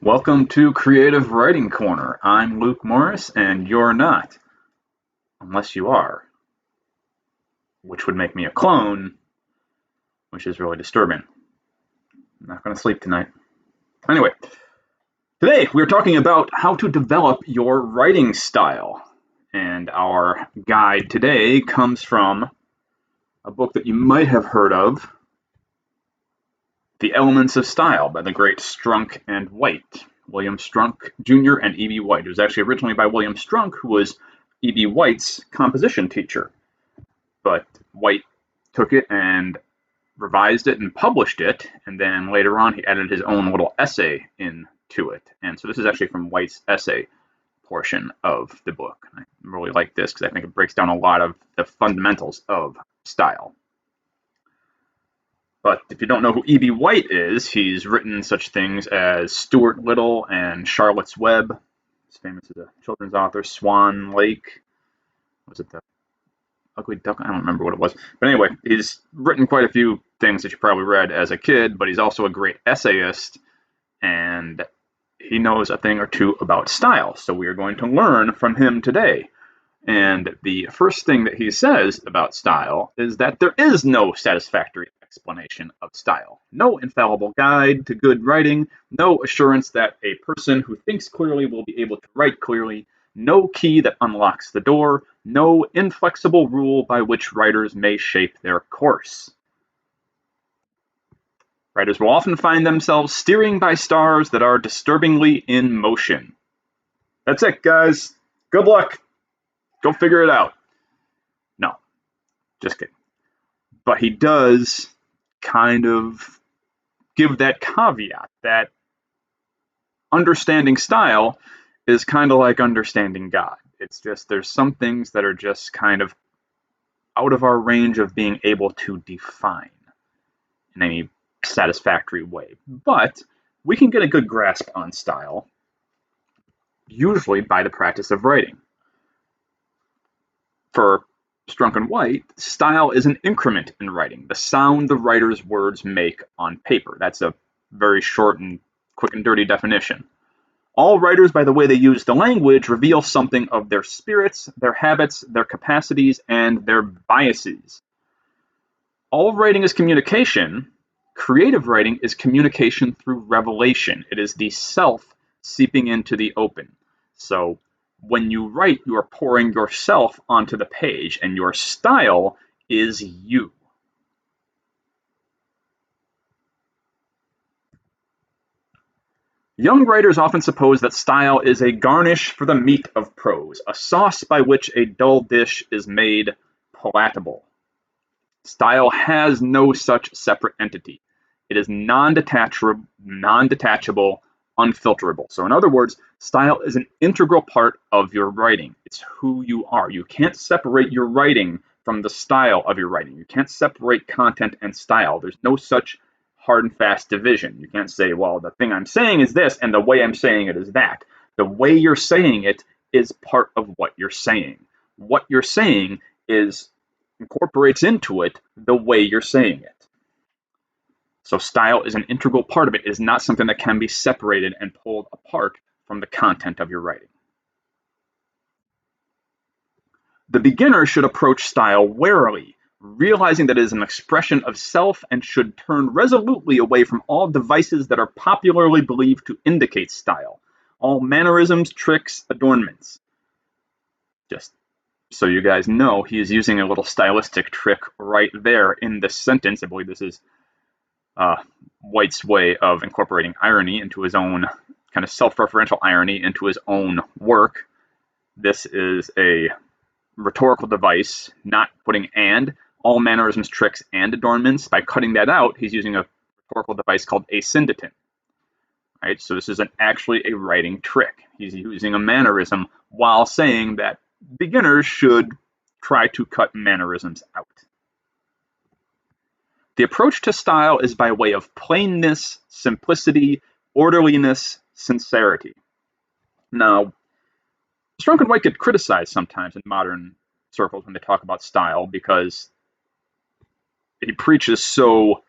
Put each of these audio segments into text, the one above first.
Welcome to Creative Writing Corner. I'm Luke Morris, and you're not. Unless you are, which would make me a clone, which is really disturbing. I'm not going to sleep tonight. Anyway, today we're talking about how to develop your writing style. And our guide today comes from a book that you might have heard of, The Elements of Style by the great Strunk and White. William Strunk Jr. and E.B. White. It was actually originally by William Strunk, who was E.B. White's composition teacher. But White took it and revised it and published it, and then later on he added his own little essay into it. And so this is actually from White's essay portion of the book. I really like this because I think it breaks down a lot of the fundamentals of style. But if you don't know who E.B. White is, he's written such things as Stuart Little and Charlotte's Web. He's famous as a children's author. Swan Lake. Was it the Ugly Duck? I don't remember what it was. But anyway, he's written quite a few things that you probably read as a kid, but he's also a great essayist, and he knows a thing or two about style. So we are going to learn from him today. And the first thing that he says about style is that there is no satisfactory explanation of style. No infallible guide to good writing, no assurance that a person who thinks clearly will be able to write clearly, no key that unlocks the door, no inflexible rule by which writers may shape their course. Writers will often find themselves steering by stars that are disturbingly in motion. That's it, guys. Good luck. Go figure it out. No, just kidding. But he does kind of give that caveat that understanding style is kind of like understanding God. It's just there's some things that are just kind of out of our range of being able to define in any satisfactory way. But we can get a good grasp on style, usually by the practice of writing. For Strunk and White, style is an increment in writing, the sound the writer's words make on paper. That's a very short and quick and dirty definition. All writers, by the way they use the language, reveal something of their spirits, their habits, their capacities, and their biases. All writing is communication. Creative writing is communication through revelation. It is the self seeping into the open. So when you write, you are pouring yourself onto the page, and your style is you. Young writers often suppose that style is a garnish for the meat of prose, a sauce by which a dull dish is made palatable. Style has no such separate entity. It is non-detachable, unfilterable. So in other words, style is an integral part of your writing. It's who you are. You can't separate your writing from the style of your writing. You can't separate content and style. There's no such hard and fast division. You can't say, well, the thing I'm saying is this, and the way I'm saying it is that. The way you're saying it is part of what you're saying. What you're saying incorporates into it the way you're saying it. So style is an integral part of it. It is not something that can be separated and pulled apart from the content of your writing. The beginner should approach style warily, realizing that it is an expression of self and should turn resolutely away from all devices that are popularly believed to indicate style, all mannerisms, tricks, adornments. Just so you guys know, he is using a little stylistic trick right there in this sentence. I believe this is White's way of incorporating irony into his own kind of self-referential irony into his own work. This is a rhetorical device, not putting and, all mannerisms, tricks, and adornments. By cutting that out, he's using a rhetorical device called asyndeton. Right? So this is actually a writing trick. He's using a mannerism while saying that beginners should try to cut mannerisms out. The approach to style is by way of plainness, simplicity, orderliness, sincerity. Now, Strunk and White get criticized sometimes in modern circles when they talk about style because he preaches so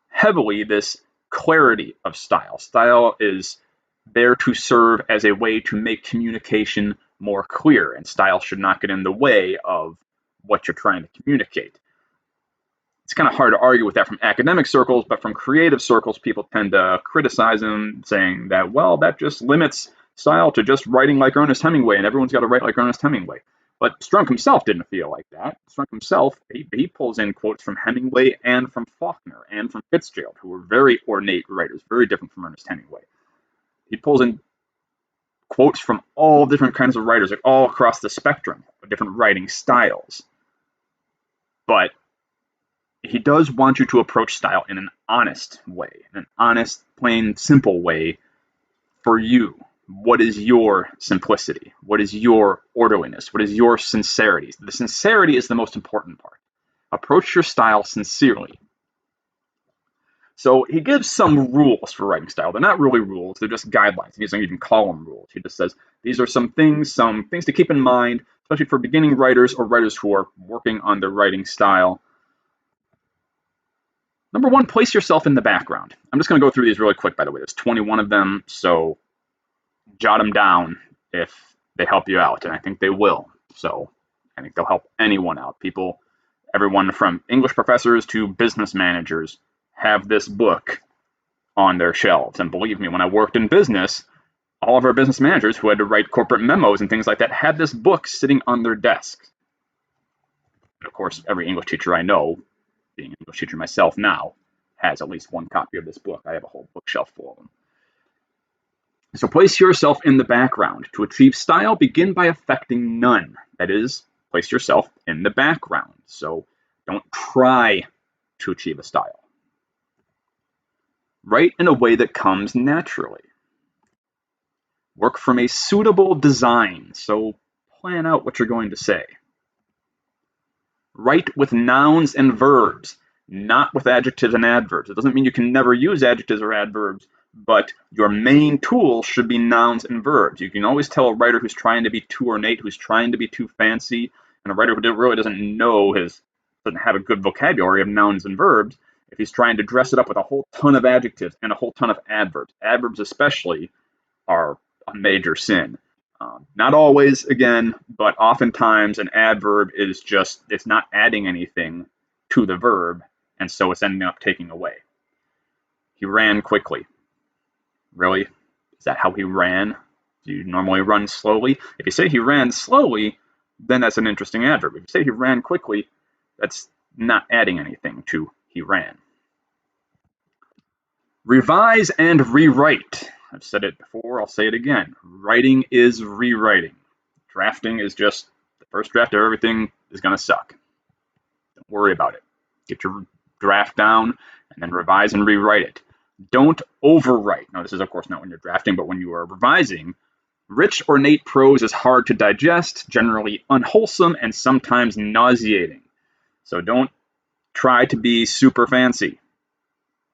heavily this clarity of style. Style is there to serve as a way to make communication more clear, and style should not get in the way of what you're trying to communicate. It's kind of hard to argue with that from academic circles, but from creative circles, people tend to criticize him, saying that, well, that just limits style to just writing like Ernest Hemingway, and everyone's got to write like Ernest Hemingway. But Strunk himself didn't feel like that. Strunk himself, he pulls in quotes from Hemingway and from Faulkner and from Fitzgerald, who were very ornate writers, very different from Ernest Hemingway. He pulls in quotes from all different kinds of writers, like all across the spectrum of different writing styles. But he does want you to approach style in an honest way, an honest, plain, simple way for you. What is your simplicity? What is your orderliness? What is your sincerity? The sincerity is the most important part. Approach your style sincerely. So he gives some rules for writing style. They're not really rules, they're just guidelines. He doesn't even call them rules. He just says, these are some things to keep in mind, especially for beginning writers or writers who are working on their writing style. Number one, place yourself in the background. I'm just going to go through these really quick, by the way. There's 21 of them, so jot them down if they help you out, and I think they will. So I think they'll help anyone out. People, everyone from English professors to business managers have this book on their shelves. And believe me, when I worked in business, all of our business managers who had to write corporate memos and things like that had this book sitting on their desks. And of course, every English teacher I know, being an English teacher myself now, has at least one copy of this book. I have a whole bookshelf full of them. So place yourself in the background. To achieve style, begin by affecting none. That is, place yourself in the background. So don't try to achieve a style. Write in a way that comes naturally. Work from a suitable design. So plan out what you're going to say. Write with nouns and verbs, not with adjectives and adverbs. It doesn't mean you can never use adjectives or adverbs, but your main tool should be nouns and verbs. You can always tell a writer who's trying to be too ornate, who's trying to be too fancy, and a writer who really doesn't have a good vocabulary of nouns and verbs, if he's trying to dress it up with a whole ton of adjectives and a whole ton of adverbs. Adverbs especially are a major sin. Not always, again, but oftentimes an adverb is it's not adding anything to the verb, and so it's ending up taking away. He ran quickly. Really? Is that how he ran? Do you normally run slowly? If you say he ran slowly, then that's an interesting adverb. If you say he ran quickly, that's not adding anything to he ran. Revise and rewrite. I've said it before, I'll say it again. Writing is rewriting. Drafting is just the first draft of everything is going to suck. Don't worry about it. Get your draft down and then revise and rewrite it. Don't overwrite. Now, this is, of course, not when you're drafting, but when you are revising. Rich, ornate prose is hard to digest, generally unwholesome, and sometimes nauseating. So don't try to be super fancy.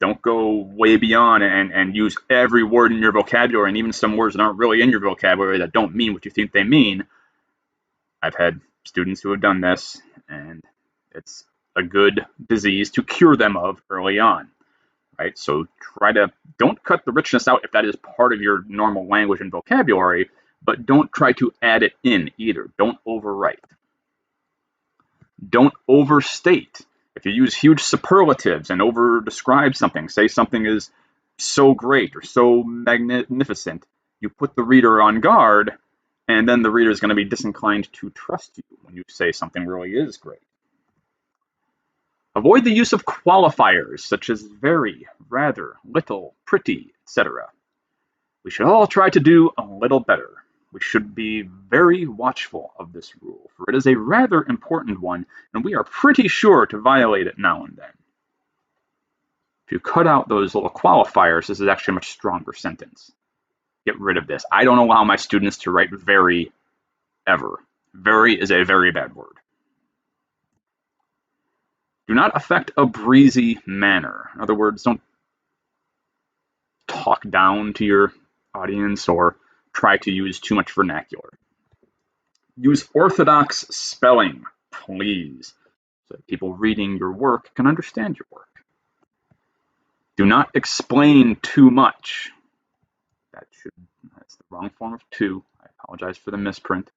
Don't go way beyond and use every word in your vocabulary, and even some words that aren't really in your vocabulary that don't mean what you think they mean. I've had students who have done this, and it's a good disease to cure them of early on. Right? So don't cut the richness out if that is part of your normal language and vocabulary, but don't try to add it in either. Don't overwrite. Don't overstate. If you use huge superlatives and over-describe something, say something is so great or so magnificent, you put the reader on guard, and then the reader is going to be disinclined to trust you when you say something really is great. Avoid the use of qualifiers such as very, rather, little, pretty, etc. We should all try to do a little better. We should be very watchful of this rule, for it is a rather important one, and we are pretty sure to violate it now and then. If you cut out those little qualifiers, this is actually a much stronger sentence. Get rid of this. I don't allow my students to write very ever. Very is a very bad word. Do not affect a breezy manner. In other words, don't talk down to your audience or try to use too much vernacular. Use orthodox spelling, please, so that people reading your work can understand your work. Do not explain too much. That should wrong form of to. I apologize for the misprint.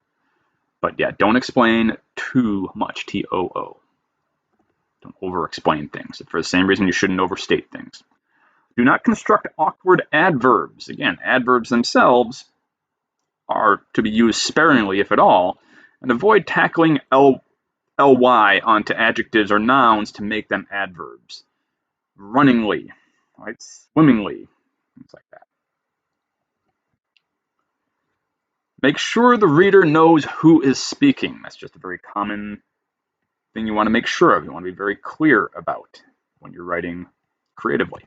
But yeah, don't explain too much, T-O-O. Don't over-explain things. For the same reason you shouldn't overstate things. Do not construct awkward adverbs. Again, adverbs themselves are to be used sparingly, if at all, and avoid tackling ly onto adjectives or nouns to make them adverbs. Runningly, right? Swimmingly, things like that. Make sure the reader knows who is speaking. That's just a very common thing you want to make sure of. You want to be very clear about when you're writing creatively.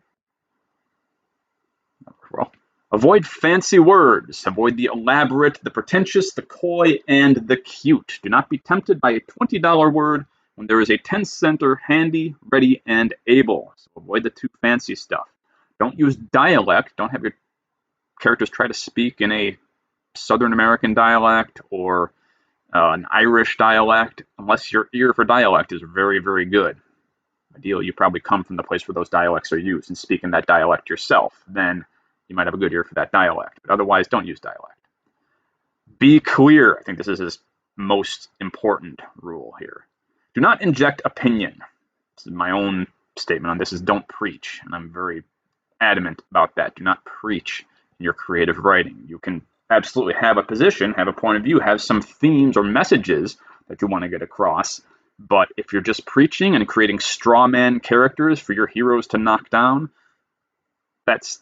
Well, avoid fancy words. Avoid the elaborate, the pretentious, the coy, and the cute. Do not be tempted by a $20 word when there is a 10-center handy, ready, and able. So avoid the too fancy stuff. Don't use dialect. Don't have your characters try to speak in a Southern American dialect or an Irish dialect, unless your ear for dialect is very, very good. Ideally, you probably come from the place where those dialects are used and speak in that dialect yourself. Then you might have a good ear for that dialect. But otherwise, don't use dialect. Be clear. I think this is his most important rule here. Do not inject opinion. This is my own statement on this is don't preach. And I'm very adamant about that. Do not preach in your creative writing. You can absolutely have a position, have a point of view, have some themes or messages that you want to get across. But if you're just preaching and creating straw man characters for your heroes to knock down, that's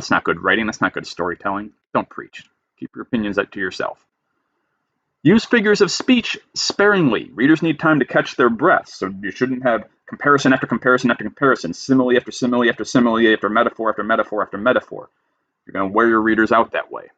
not good writing. That's not good storytelling. Don't preach. Keep your opinions to yourself. Use figures of speech sparingly. Readers need time to catch their breath, so you shouldn't have comparison after comparison after comparison, simile after simile after simile after metaphor after metaphor after metaphor. You're going to wear your readers out that way.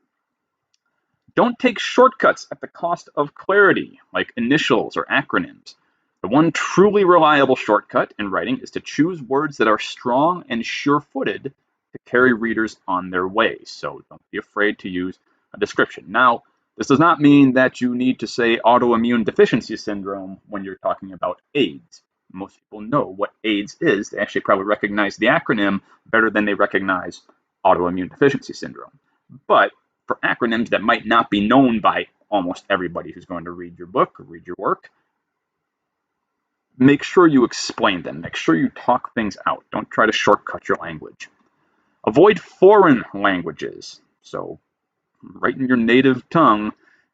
Don't take shortcuts at the cost of clarity, like initials or acronyms. The one truly reliable shortcut in writing is to choose words that are strong and sure-footed to carry readers on their way. So don't be afraid to use a description. Now, this does not mean that you need to say autoimmune deficiency syndrome when you're talking about AIDS. Most people know what AIDS is. They actually probably recognize the acronym better than they recognize autoimmune deficiency syndrome. But for acronyms that might not be known by almost everybody who's going to read your book or read your work, make sure you explain them. Make sure you talk things out. Don't try to shortcut your language. Avoid foreign languages. So write in your native tongue.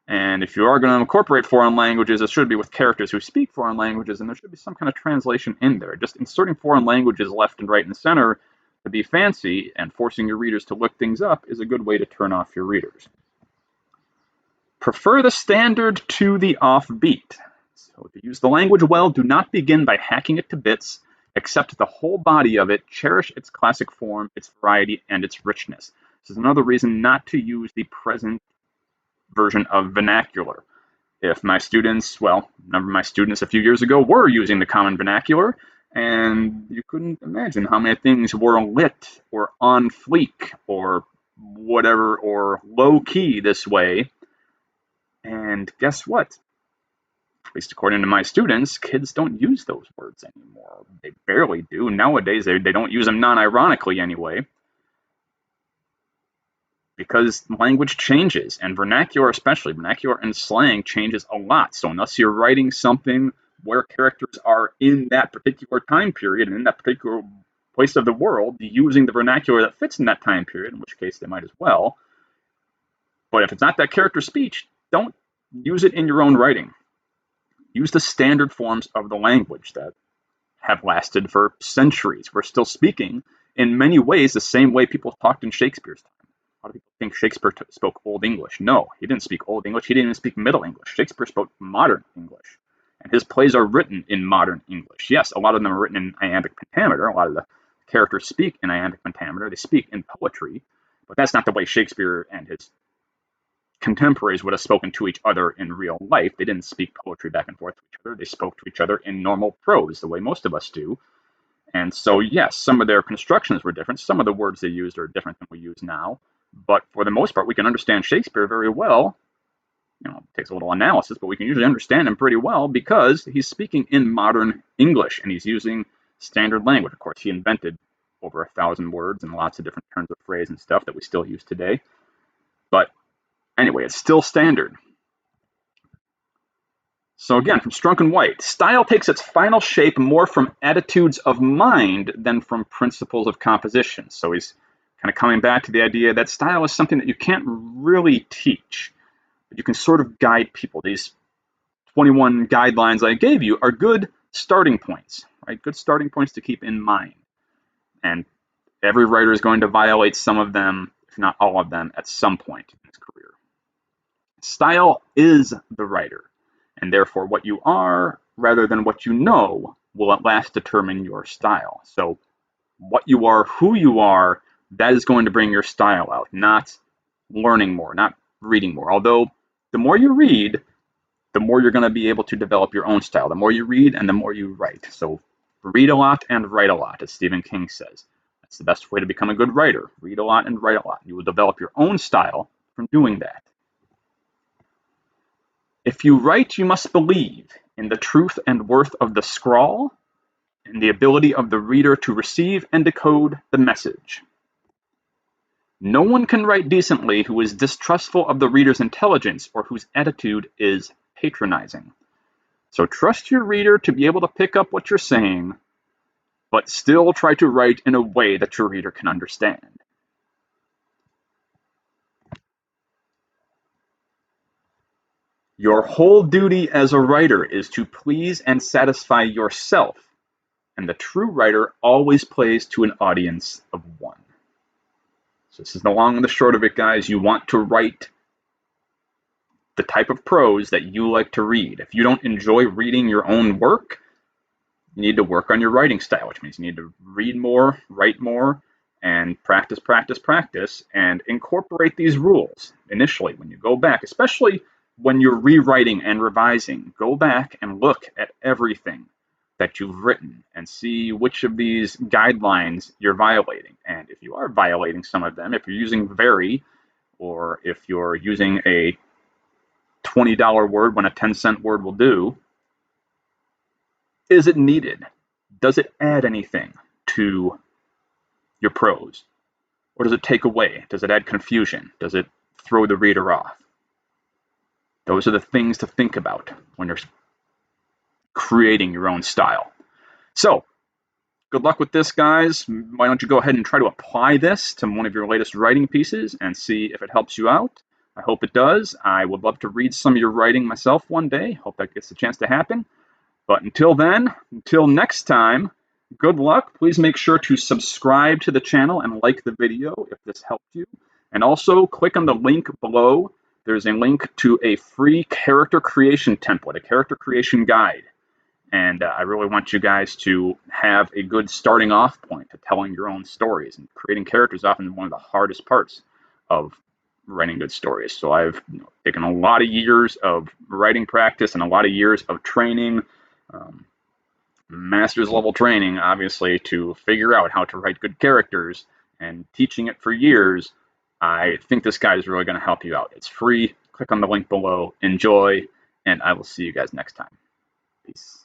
And if you are going to incorporate foreign languages, it should be with characters who speak foreign languages, and there should be some kind of translation in there. Just inserting foreign languages left and right and center to be fancy and forcing your readers to look things up is a good way to turn off your readers. Prefer the standard to the offbeat. So to use the language well, do not begin by hacking it to bits. Accept the whole body of it, cherish its classic form, its variety, and its richness. This is another reason not to use the present version of vernacular. If my students, well, a number of my students a few years ago were using the common vernacular, and you couldn't imagine how many things were lit or on fleek or whatever or low key this way. And guess what? At least according to my students, kids don't use those words anymore. They barely do. Nowadays, they don't use them non-ironically anyway, because language changes, and vernacular especially, vernacular and slang changes a lot. So unless you're writing something where characters are in that particular time period and in that particular place of the world using the vernacular that fits in that time period, in which case they might as well. But if it's not that character speech, don't use it in your own writing. Use the standard forms of the language that have lasted for centuries. We're still speaking in many ways the same way people talked in Shakespeare's time. A lot of people think Shakespeare spoke Old English. No, he didn't speak Old English. He didn't even speak Middle English. Shakespeare spoke modern English. And his plays are written in modern English. Yes, a lot of them are written in iambic pentameter. A lot of the characters speak in iambic pentameter. They speak in poetry. But that's not the way Shakespeare and his contemporaries would have spoken to each other in real life. They didn't speak poetry back and forth to each other. They spoke to each other in normal prose, the way most of us do. And so, yes, some of their constructions were different. Some of the words they used are different than we use now. But for the most part, we can understand Shakespeare very well. You know, it takes a little analysis, but we can usually understand him pretty well because he's speaking in modern English and he's using standard language. Of course, he invented over 1,000 words and lots of different turns of phrase and stuff that we still use today. But anyway, it's still standard. So again, from Strunk and White, style takes its final shape more from attitudes of mind than from principles of composition. So he's kind of coming back to the idea that style is something that you can't really teach, but you can sort of guide people. These 21 guidelines I gave you are good starting points, right? Good starting points to keep in mind. And every writer is going to violate some of them, if not all of them, at some point in his career. Style is the writer, and therefore what you are, rather than what you know, will at last determine your style. So what you are, who you are, that is going to bring your style out, not learning more, not reading more. Although the more you read, the more you're going to be able to develop your own style. The more you read and the more you write. So read a lot and write a lot, as Stephen King says. That's the best way to become a good writer. Read a lot and write a lot. You will develop your own style from doing that. If you write, you must believe in the truth and worth of the scrawl, and the ability of the reader to receive and decode the message. No one can write decently who is distrustful of the reader's intelligence or whose attitude is patronizing. So trust your reader to be able to pick up what you're saying, but still try to write in a way that your reader can understand. Your whole duty as a writer is to please and satisfy yourself, and the true writer always plays to an audience of one. So this is the long and the short of it, guys. You want to write the type of prose that you like to read. If you don't enjoy reading your own work, you need to work on your writing style, which means you need to read more, write more, and practice, practice, practice, and incorporate these rules initially when you go back, especially when you're rewriting and revising. Go back and look at everything that you've written and see which of these guidelines you're violating. And if you are violating some of them, if you're using very, or if you're using a $20 word when a 10-cent word will do, is it needed? Does it add anything to your prose? Or does it take away? Does it add confusion? Does it throw the reader off? Those are the things to think about when you're creating your own style. So, good luck with this, guys. Why don't you go ahead and try to apply this to one of your latest writing pieces and see if it helps you out. I hope it does. I would love to read some of your writing myself one day. Hope that gets a chance to happen. But until then, until next time, good luck. Please make sure to subscribe to the channel and like the video if this helped you. And also click on the link below. There's a link to a free character creation template, a character creation guide. And I really want you guys to have a good starting off point to telling your own stories. And creating characters is often one of the hardest parts of writing good stories. So I've taken a lot of years of writing practice and a lot of years of training, master's level training, obviously, to figure out how to write good characters, and teaching it for years. I think this guide is really going to help you out. It's free. Click on the link below. Enjoy, and I will see you guys next time. Peace.